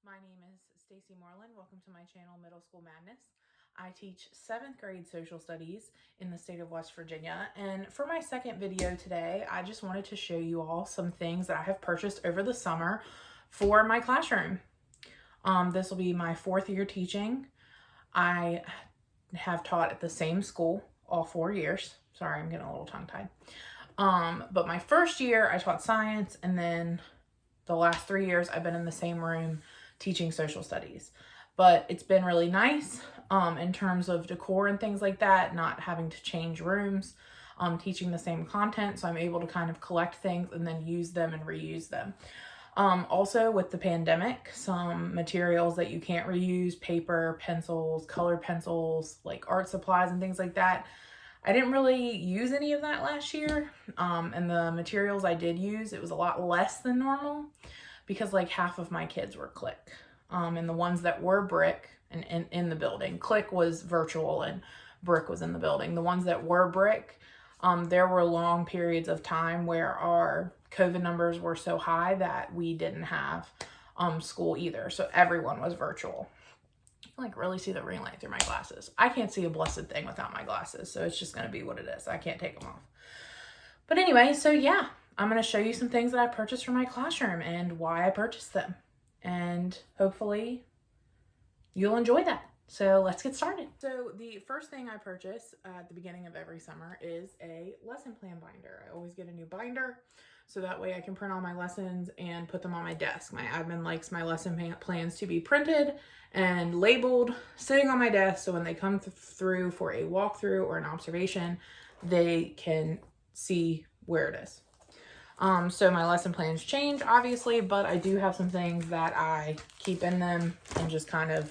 My name is Stacy Moreland. Welcome to my channel, Middle School Madness. I teach 7th grade social studies in the state of West Virginia. And for my second video today, I just wanted to show you all some things that I have purchased over the summer for my classroom. This will be my 4th year teaching. I have taught at the same school all 4 years. Sorry, I'm getting a little tongue-tied. But my first year, I taught science, and then the last 3 years, I've been in the same room teaching social studies. But it's been really nice in terms of decor and things like that, not having to change rooms, teaching the same content, so I'm able to kind of collect things and then use them and reuse them. Also, with the pandemic, some materials that you can't reuse, paper, pencils, colored pencils, like art supplies and things like that, I didn't really use any of that last year, and the materials I did use, it was a lot less than normal because like half of my kids were Click, and the ones that were Brick and in the building, Click was virtual and Brick was in the building. The ones that were Brick, there were long periods of time where our COVID numbers were so high that we didn't have school either, so everyone was virtual. Like really see the ring light through my glasses. I can't see a blessed thing without my glasses, so it's just going to be what it is. I can't take them off. But anyway, so yeah, I'm going to show you some things that I purchased for my classroom and why I purchased them. And hopefully you'll enjoy that. So let's get started. So the first thing I purchase at the beginning of every summer is a lesson plan binder. I always get a new binder, so that way I can print all my lessons and put them on my desk. My admin likes my lesson plans to be printed and labeled, sitting on my desk, so when they come through for a walkthrough or an observation, they can see where it is. So my lesson plans change, obviously, but I do have some things that I keep in them and just kind of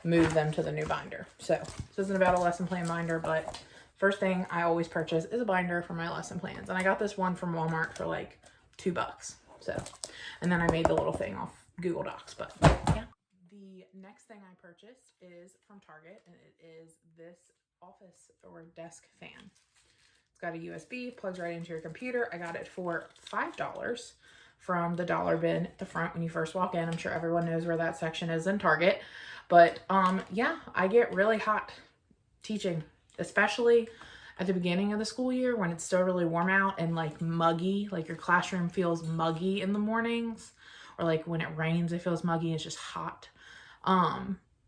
move them to the new binder. So this isn't about a lesson plan binder, but first thing I always purchase is a binder for my lesson plans. And I got this one from Walmart for like $2. So, and then I made the little thing off Google Docs, but yeah. The next thing I purchased is from Target, and it is this office or desk fan. It's got a USB, plugs right into your computer. I got it for $5 from the dollar bin at the front when you first walk in. I'm sure everyone knows where that section is in Target. But yeah, I get really hot teaching, especially at the beginning of the school year when it's still really warm out and like muggy, like your classroom feels muggy in the mornings, or like when it rains, it feels muggy. It's just hot.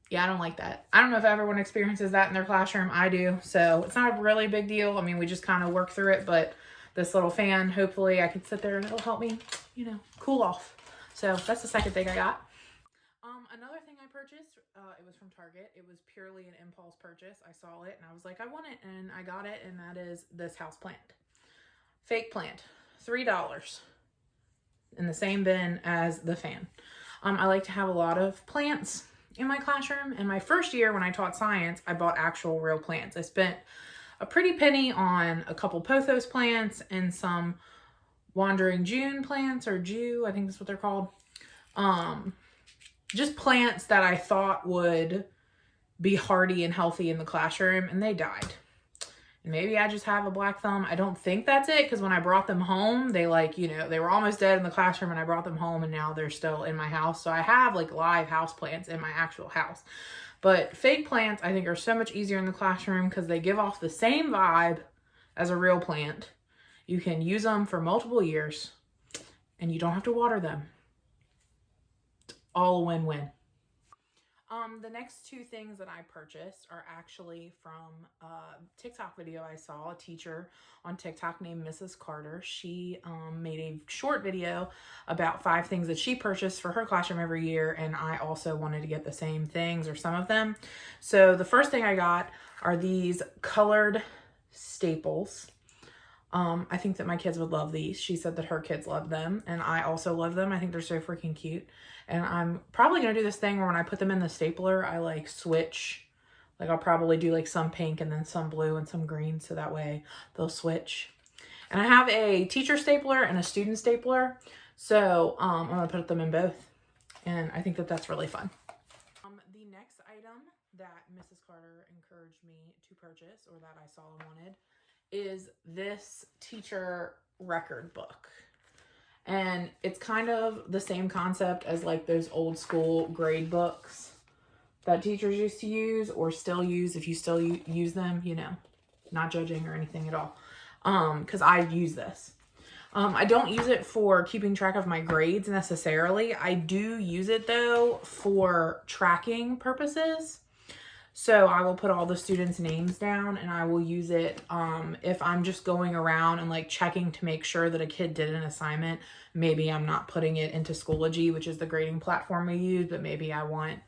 Yeah, I don't like that. I don't know if everyone experiences that in their classroom. I do. So it's not a really big deal. I mean, we just kind of work through it, but this little fan, hopefully I can sit there and it'll help me, you know, cool off. So that's the second thing I got. Another thing I purchased, it was from Target. It was purely an impulse purchase. I saw it and I was like, I want it, and I got it, and that is this house plant. Fake plant, $3 in the same bin as the fan. I like to have a lot of plants in my classroom. In my first year when I taught science, I bought actual real plants. I spent a pretty penny on a couple pothos plants and some Wandering June plants, or Jew, I think that's what they're called. Just plants that I thought would be hardy and healthy in the classroom, and they died. And maybe I just have a black thumb. I don't think that's it, because when I brought them home, they like, you know, they were almost dead in the classroom, and I brought them home, and now they're still in my house. So I have like live house plants in my actual house. But fake plants, I think, are so much easier in the classroom because they give off the same vibe as a real plant. You can use them for multiple years, and you don't have to water them. It's all a win-win. The next two things that I purchased are actually from a TikTok video I saw. A teacher on TikTok named Mrs. Carter. She made a short video about 5 things that she purchased for her classroom every year, and I also wanted to get the same things or some of them. So the first thing I got are these colored staples. I think that my kids would love these. She said that her kids love them, and I also love them. I think they're so freaking cute. And I'm probably going to do this thing where when I put them in the stapler, I like switch. Like I'll probably do like some pink and then some blue and some green, so that way they'll switch. And I have a teacher stapler and a student stapler, so I'm going to put them in both. And I think that that's really fun. The next item that Mrs. Carter encouraged me to purchase, or that I saw and wanted, is this teacher record book. And it's kind of the same concept as like those old school grade books that teachers used to use or still use if you still use them, you know, not judging or anything at all. Because I use this. I don't use it for keeping track of my grades necessarily. I do use it though for tracking purposes. So I will put all the students' names down and I will use it if I'm just going around and like checking to make sure that a kid did an assignment. Maybe I'm not putting it into Schoology, which is the grading platform we use, but maybe I want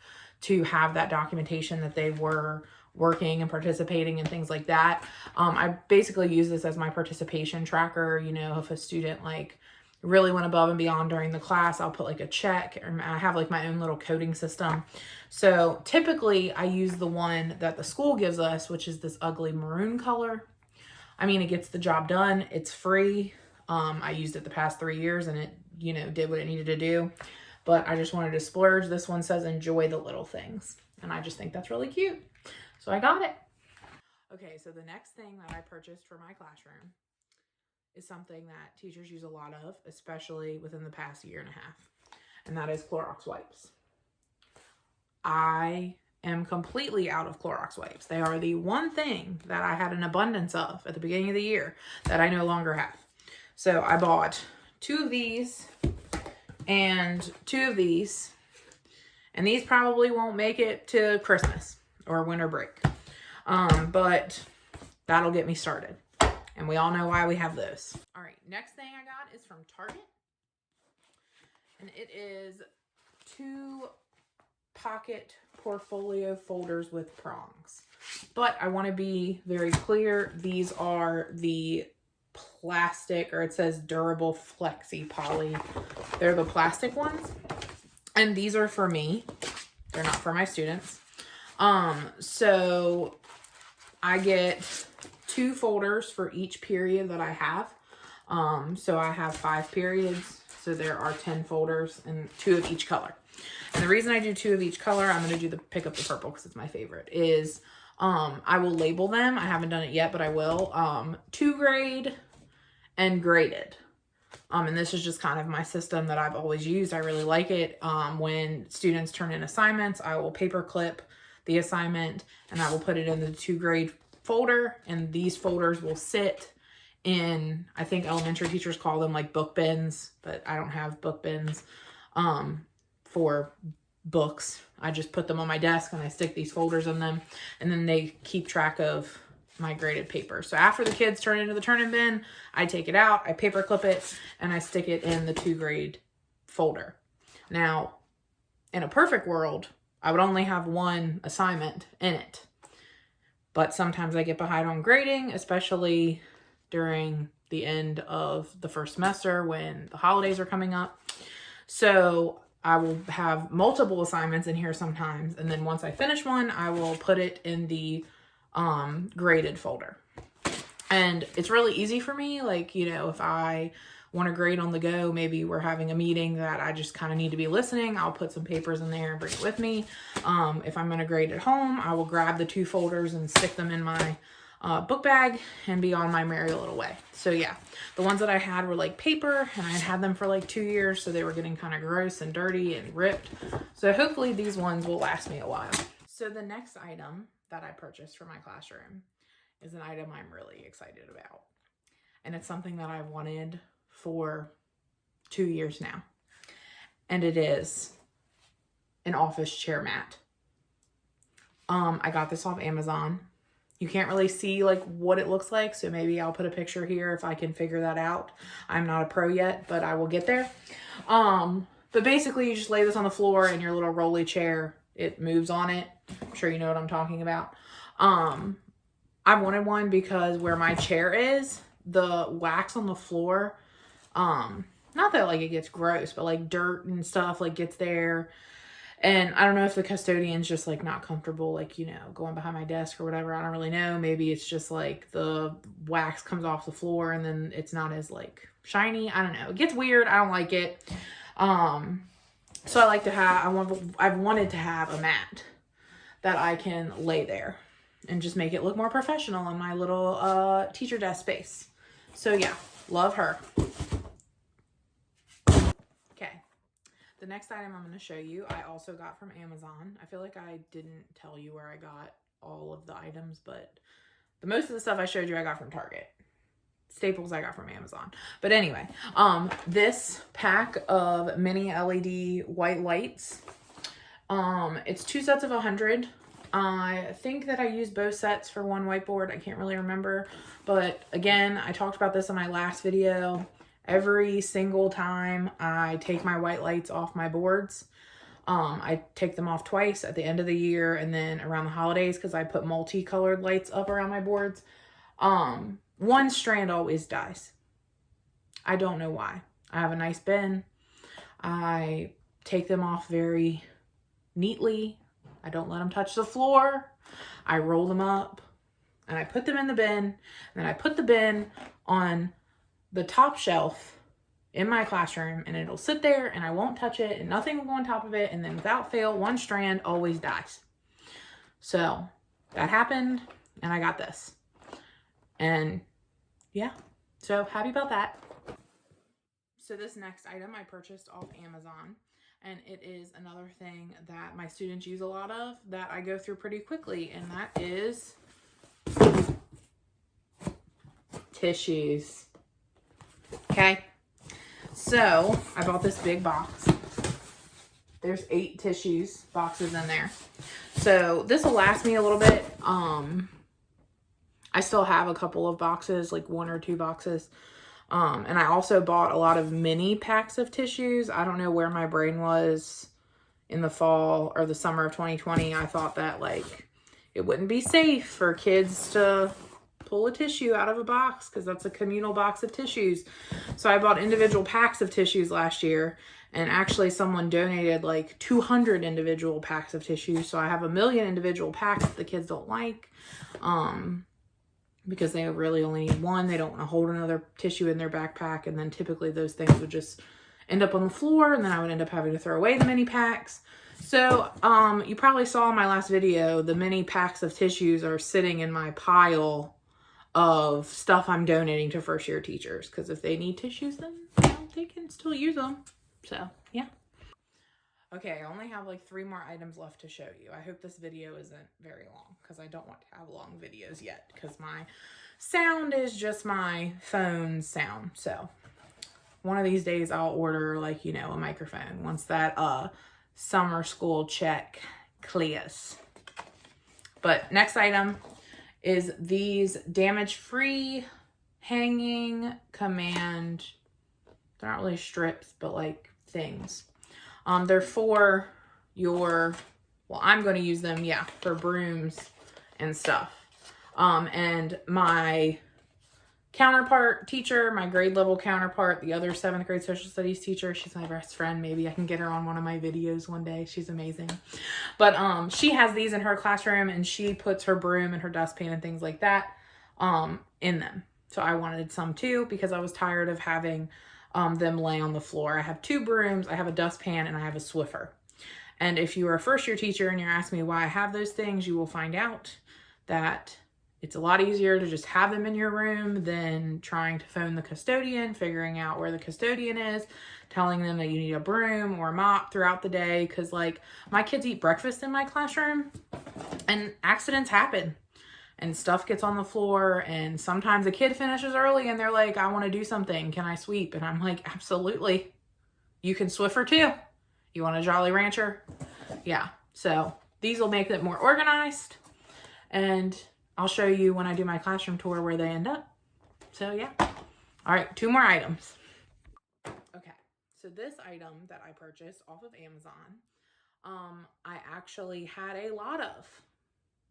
to have that documentation that they were working and participating and things like that. I basically use this as my participation tracker. You know, if a student like really went above and beyond during the class, I'll put like a check, or I have like my own little coding system. So typically I use the one that the school gives us, which is this ugly maroon color. I mean, it gets the job done. It's free. I used it the past 3 years and it, you know, did what it needed to do, but I just wanted to splurge. This one says enjoy the little things. And I just think that's really cute. So I got it. Okay, so the next thing that I purchased for my classroom is something that teachers use a lot of, especially within the past year and a half, and that is Clorox wipes. I am completely out of Clorox wipes. They are the one thing that I had an abundance of at the beginning of the year that I no longer have. So I bought 2 of these and 2 of these, and these probably won't make it to Christmas or winter break, but that'll get me started. And we all know why we have those. All right, next thing I got is from Target. And it is 2 pocket portfolio folders with prongs. But I want to be very clear. These are the plastic, or it says durable flexi poly. They're the plastic ones. And these are for me. They're not for my students. So I get 2 folders for each period that I have. So I have 5 periods. So there are 10 folders and 2 of each color. And the reason I do 2 of each color, I'm going to do the pick up the purple because it's my favorite, is I will label them. I haven't done it yet, but I will. 2 grade and graded. And this is just kind of my system that I've always used. I really like it. When students turn in assignments, I will paper clip the assignment and I will put it in the 2 grade folder, and these folders will sit in, I think elementary teachers call them like book bins, but I don't have book bins for books. I just put them on my desk and I stick these folders in them, and then they keep track of my graded paper. So after the kids turn into the turn-in bin, I take it out, I paper clip it, and I stick it in the 2 grade folder. Now, in a perfect world, I would only have 1 assignment in it. But sometimes I get behind on grading, especially during the end of the first semester when the holidays are coming up. So I will have multiple assignments in here sometimes. And then once I finish one, I will put it in the graded folder. And it's really easy for me. Like, you know, if I want to grade on the go, maybe we're having a meeting that I just kind of need to be listening, I'll put some papers in there and bring it with me. If I'm going to grade at home, I will grab the 2 folders and stick them in my book bag and be on my merry little way. So yeah, the ones that I had were like paper, and I had them for like 2 years, so they were getting kind of gross and dirty and ripped. So hopefully these ones will last me a while. So the next item that I purchased for my classroom is an item I'm really excited about. And it's something that I've wanted for 2 years now. And it is an office chair mat. I got this off Amazon. You can't really see like what it looks like, so maybe I'll put a picture here if I can figure that out. I'm not a pro yet, but I will get there. But basically you just lay this on the floor in your little rolly chair. It moves on it. I'm sure you know what I'm talking about. I wanted one because where my chair is, the wax on the floor, not that like it gets gross, but like dirt and stuff like gets there. And I don't know if the custodian's just like not comfortable, like, you know, going behind my desk or whatever. I don't really know. Maybe it's just like the wax comes off the floor and then it's not as like shiny. I don't know. It gets weird. I don't like it. So I like to have, I've wanted to have a mat that I can lay there and just make it look more professional in my little teacher desk space. So yeah, love her. the next item I'm going to show you, I also got from Amazon. I feel like I didn't tell you where I got all of the items, but the most of the stuff I showed you I got from Target. Staples I got from Amazon. But anyway, this pack of mini LED white lights, it's 2 sets of 100. I think that I used both sets for one whiteboard. I can't really remember. But again, I talked about this in my last video. Every single time I take my white lights off my boards, I take them off twice at the end of the year and then around the holidays because I put multicolored lights up around my boards. One strand always dies. I don't know why. I have a nice bin. I take them off very neatly. I don't let them touch the floor. I roll them up and I put them in the bin. And then I put the bin on the top shelf in my classroom and it'll sit there and I won't touch it and nothing will go on top of it. And then without fail, one strand always dies. So that happened and I got this. And yeah, so happy about that. So this next item I purchased off Amazon, and it is another thing that my students use a lot of that I go through pretty quickly, and that is tissues. Okay, so I bought this big box. There's 8 tissues boxes in there. So this will last me a little bit. I still have a couple of boxes, like 1 or 2 boxes. And I also bought a lot of mini packs of tissues. I don't know where my brain was in the fall or the summer of 2020. I thought that like it wouldn't be safe for kids to pull a tissue out of a box because that's a communal box of tissues. So I bought individual packs of tissues last year, and actually someone donated like 200 individual packs of tissues. So I have 1 million individual packs that the kids don't like. Because they really only need one. They don't want to hold another tissue in their backpack. And then typically those things would just end up on the floor. And then I would end up having to throw away the mini packs. So you probably saw in my last video, the mini packs of tissues are sitting in my pile of stuff I'm donating to first year teachers. Because if they need tissues, then you know, they can still use them. So yeah. Okay, I only have like 3 more items left to show you. I hope this video isn't very long because I don't want to have long videos yet because my sound is just my phone's sound. So one of these days I'll order like, you know, a microphone once that summer school check clears. But next item is these damage-free hanging command, they're not really strips, but like things. They're for your, well, I'm going to use them, yeah, for brooms and stuff. And my counterpart teacher, my grade level counterpart, the other 7th grade social studies teacher, she's my best friend. Maybe I can get her on one of my videos one day. She's amazing. But she has these in her classroom, and she puts her broom and her dustpan and things like that in them. So I wanted some too because I was tired of having them lay on the floor. I have 2 brooms, I have a dustpan, and I have a Swiffer. And if you are a first year teacher and you're asking me why I have those things, you will find out that it's a lot easier to just have them in your room than trying to phone the custodian, figuring out where the custodian is, telling them that you need a broom or a mop throughout the day. Because like my kids eat breakfast in my classroom and accidents happen. And stuff gets on the floor, and sometimes a kid finishes early and they're like, I want to do something. Can I sweep? And I'm like, absolutely. You can Swiffer too. You want a Jolly Rancher? Yeah. So these will make it more organized, and I'll show you when I do my classroom tour where they end up. So yeah. All right, 2 more items. Okay. So this item that I purchased off of Amazon, I actually had a lot of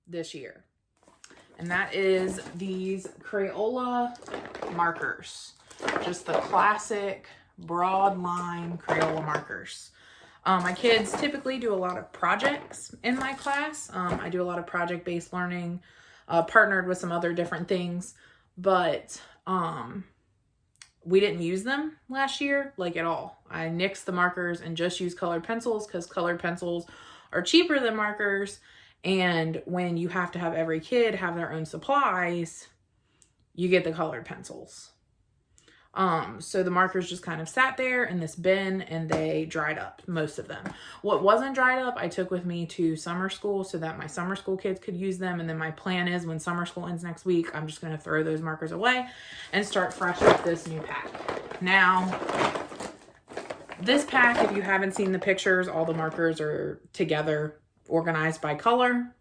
this year. And that is these Crayola markers. Just the classic broad line Crayola markers. My kids typically do a lot of projects in my class. I do a lot of project-based learning, partnered with some other different things. But we didn't use them last year, like at all. I nixed the markers and just used colored pencils because colored pencils are cheaper than markers. And when you have to have every kid have their own supplies, you get the colored pencils. So the markers just kind of sat there in this bin and they dried up, most of them. What wasn't dried up, I took with me to summer school so that my summer school kids could use them. And then my plan is when summer school ends next week, I'm just going to throw those markers away and start fresh with this new pack. Now, this pack, if you haven't seen the pictures, all the markers are together, organized by color.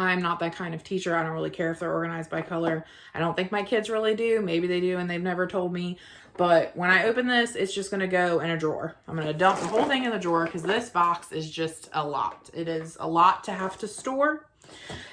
I'm not that kind of teacher. I don't really care if they're organized by color. I don't think my kids really do. Maybe they do and they've never told me. But when I open this, it's just going to go in a drawer. I'm going to dump the whole thing in the drawer because this box is just a lot. It is a lot to have to store.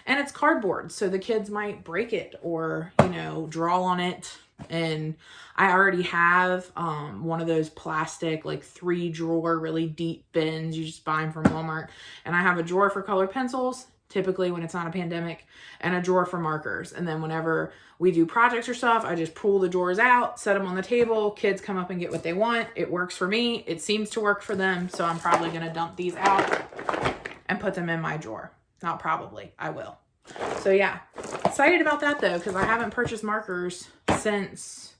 And it's cardboard, so the kids might break it or, you know, draw on it. And I already have one of those plastic, like 3-drawer, really deep bins. You just buy them from Walmart. And I have a drawer for colored pencils, typically when it's not a pandemic, and a drawer for markers. And then whenever we do projects or stuff, I just pull the drawers out, set them on the table. Kids come up and get what they want. It works for me. It seems to work for them. So I'm probably going to dump these out and put them in my drawer. Not probably, I will. So yeah, excited about that though, because I haven't purchased markers since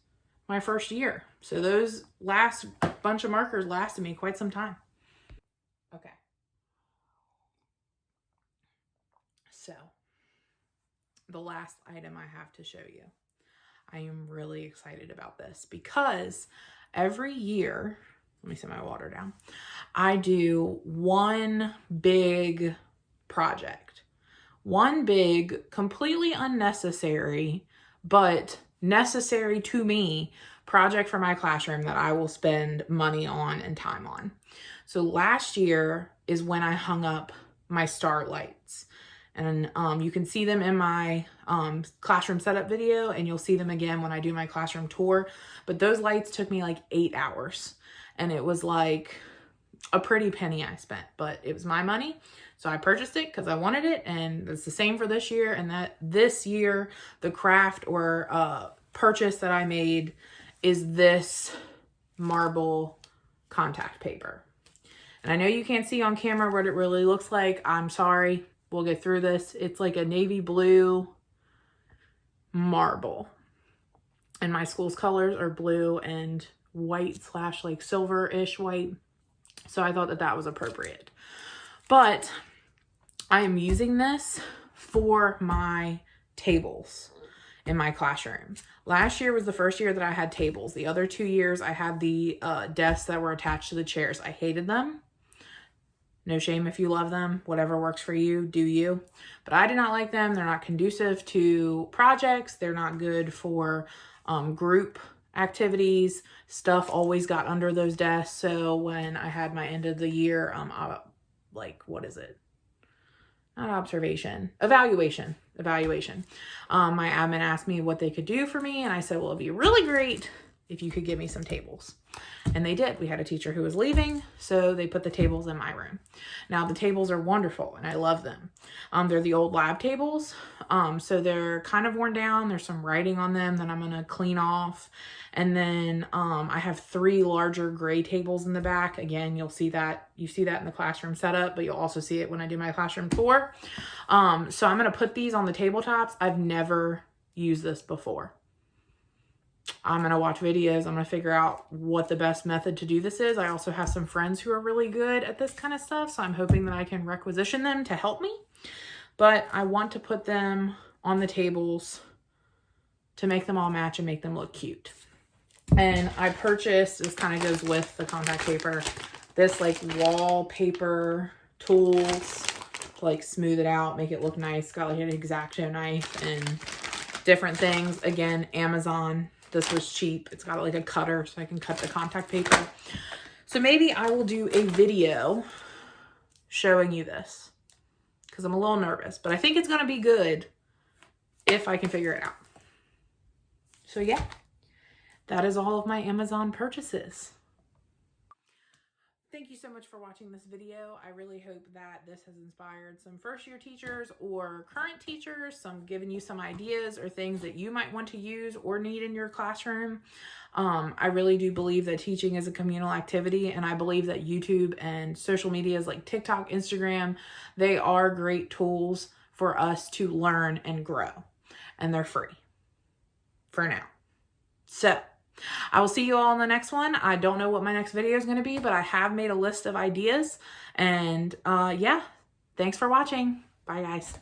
my first year. So those last bunch of markers lasted me quite some time. Okay. So the last item I have to show you. I am really excited about this because every year, let me set my water down, I do one big project. One big, completely unnecessary, but necessary to me project for my classroom that I will spend money on and time on. So last year is when I hung up my star lights. And you can see them in my classroom setup video, and you'll see them again when I do my classroom tour. But those lights took me like 8 hours. And it was like a pretty penny I spent, but it was my money. So I purchased it because I wanted it, and it's the same for this year. And that this year, the craft or purchase that I made is this marble contact paper. And I know you can't see on camera what it really looks like. I'm sorry. We'll get through this. It's like a navy blue marble. And my school's colors are blue and white / like silver-ish white. So I thought that that was appropriate. But I am using this for my tables in my classroom. Last year was the first year that I had tables. The other 2 years I had the desks that were attached to the chairs. I hated them. No shame if you love them. Whatever works for you, do you. But I did not like them. They're not conducive to projects. They're not good for group activities. Stuff always got under those desks. So when I had my end of the year, what is it? Not observation, evaluation. My admin asked me what they could do for me. And I said, well, it'd be really great if you could give me some tables. And they did. We had a teacher who was leaving, so they put the tables in my room. Now, the tables are wonderful, and I love them. They're the old lab tables, so they're kind of worn down. There's some writing on them that I'm going to clean off. And then I have 3 larger gray tables in the back. Again, you see that in the classroom setup, but you'll also see it when I do my classroom tour. So I'm going to put these on the tabletops. I've never used this before. I'm going to watch videos. I'm going to figure out what the best method to do this is. I also have some friends who are really good at this kind of stuff, so I'm hoping that I can requisition them to help me. But I want to put them on the tables to make them all match and make them look cute. And I purchased, this kind of goes with the contact paper, this like wallpaper tools to like smooth it out, make it look nice. Got like an X-Acto knife and different things. Again, Amazon. This was cheap. It's got like a cutter so I can cut the contact paper. So maybe I will do a video showing you this because I'm a little nervous, but I think it's going to be good if I can figure it out. So yeah, that is all of my Amazon purchases. Thank you so much for watching this video. I really hope that this has inspired some first-year teachers or current teachers, giving you some ideas or things that you might want to use or need in your classroom. I really do believe that teaching is a communal activity, and I believe that YouTube and social medias like TikTok, Instagram, they are great tools for us to learn and grow, and they're free for now. So I will see you all in the next one. I don't know what my next video is going to be, but I have made a list of ideas. And yeah, thanks for watching. Bye, guys.